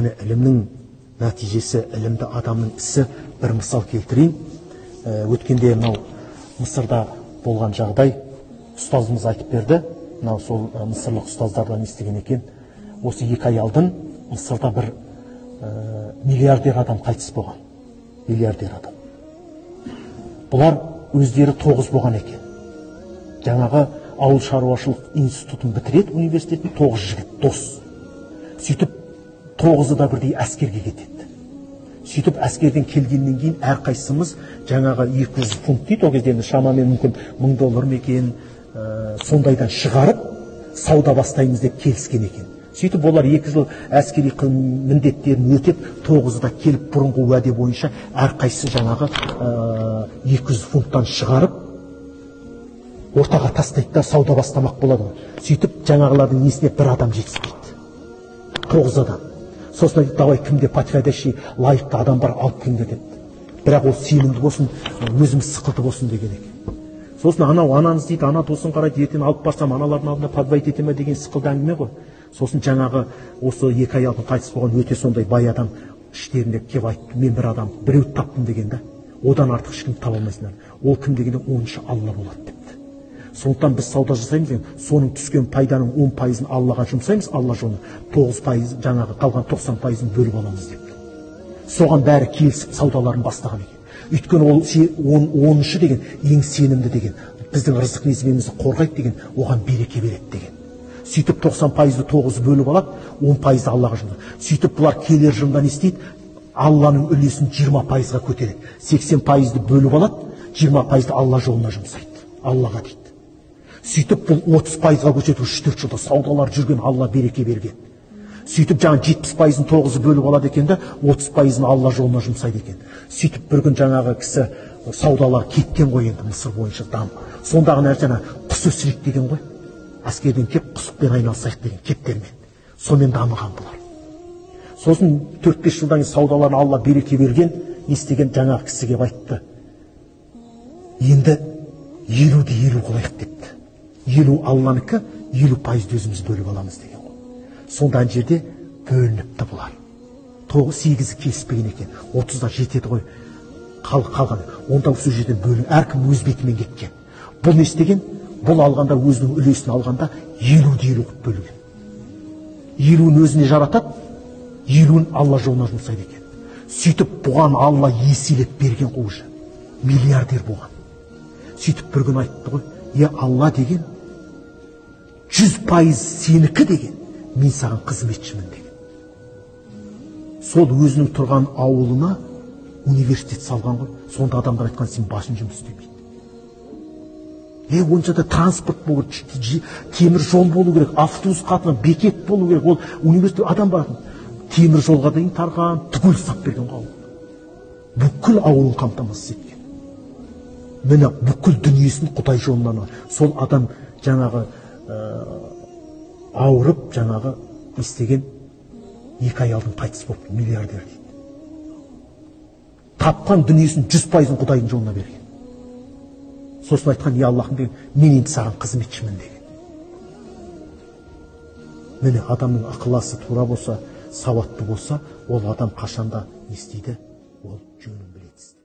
Міне ілімнің нәтижесі, ілімді адамның ісі. Bir мысал келтірейін. Өткенде мынау Мысырда болған жағдай ұстазымыз айтып берді. Мынау сол мысырлық ұстаздардан естіген екен. Осы 2 ай алдын Мысырда бір миллиардер адам қайтыс болған. Миллиардер адам. Бұлар өздері 9 болған екен. Жаңағы ауыл шаруашылық институтын бітіреді, университетін 9 жігіт, дос. Сөйтіп 9-ы да бірдей әскерге кетеді. Сөйтіп әскерден келгеннен кейін әрқайсымыз жаңағы 200 фунт дейді, ол кезде шамамен мүмкін $1000 ма екен, сондайдан шығарып сауда бастаймыз деп келіскен екен. Сөйтіп олар 2 жыл әскери міндеттерін өтеп, 9-ы да келіп бұрынғы уәде бойынша әрқайсысы жаңағы 200 фунттан шығарып ортаға тастайды да сауда бастамақ болады. Сөйтіп жаңағылардың несіне бір адам жетіспейді. 9 адам. Сосын айтты, давай кімде подходящий лайықты адам бар, алып келіңдер деді. Бірақ ол сенімді болсын, өзіміз сықылды болсын деген екен. Сосын анау анаңыз дейді, ана досын қарайды, ертең алып барсам аналардың алдында подвайт ете ме деген сықылды әңгіме ғой. Сосын жаңағы осы 2 ай алдын қайтыс болған өте сондай бай адам іштерінде кеп айтты, мен бір адам, біреуді таптым дегенде, одан артық ешкім таба алмайсыңдар. Ол кім дегенде, оныншы Алла болады депті. Сондықтан біз сауда жасаймыз деген, соның түскен пайданың 10%-ын Аллаға жұмсаймыз, Алла жолына 9% жаңағы қалған 90%-ын бөліп аламыз депті. Соған бәрі келісіп саудаларын бастаған екен. Өйткені ол 10-шы деген ең сенімді деген, біздің рызық несібемізді қорғайды деген, оған береке береді деген. Сөйтіп 90%-ды 9 бөліп алады, 10%-ды Аллаға жұмсайды. Сөйтіп бұлар келер жылда не істейді? Алланың үлесін 20%-ға көтереді. 80%-ды бөліп алады, 20%-ды Алла жолына жұмсайды. Аллаға дейді. Сөйтіп бұл 30%-ға көтеріп 3-4 жылда саудалар жүрген, Алла береке берген. Сөйтіп жаңа 70%-ын 9-ы бөліп алады екен де, 30%-ын Алла жолына жұмсайды екен. Сөйтіп бір күн жаңағы кісі саудалар кеткен ғой енді Мысыр бойынша дамып. Сондағы нәрсені құс өсірейік деген ғой. Әскерден кеп құсықпен айналысайық деген кептермен. Сонымен дамыған бұлар. Сосын 4-5 жылдан саудаларын Алла береке берген, естеген жаңағы кісі кеп айтты. Енді 50-ді 50 қылайық депті. 50 Алланікі, 50% өзіміз бөліп аламыз деген ғой. Сонда жерде бөлініпті бұлар. 8-і келіспеген екен. 30-да жетеді ғой. Қалған. Онда осы жерден бөлін. Әркім өз бетімен кеткен. Бұл не істеген? Бұл алғанда, өзінің үлесін алғанда 50-ді 50 қып бөлген. 50-ін өзіне жаратады, 50-ін Алла жолына жұмсайды екен. Сөйтіп бұған Алла еселеп берген қойшы. Миллиардер болған. Сөйтіп бір күн айтты ғой, Алла деген 100% сенікі деген, мен саған қызметшімін деген. Сол өзінің тұрған ауылына университет салған ғой. Сонда адамдар айтқан, сен басын жұмыс істемейді. Онша да транспорт болу керек, темір жол болу керек, автобус қатынап бекет болу керек. Ол университет адам баратын. Темір жолға дейін тарған, түгел сап берген ауыл. Бүкіл ауылын қамтамасыз еткен. Міне бүкіл дүниесін Құдай жолынан. Сол адам жаңағы ауырып, жаңағы істеген 2 ай алдын қайтыс болып, миллиардер дейді. Тапқан дүниесін 100%-ын Құдайдың жолына берген. Сосын айтқан, Аллахым деген, мен енді саған қызметшімін деген. Міне адамның ақыласы тура болса, сауатты болса, ол адам қашанда не істейді? Ол жөнін біледі.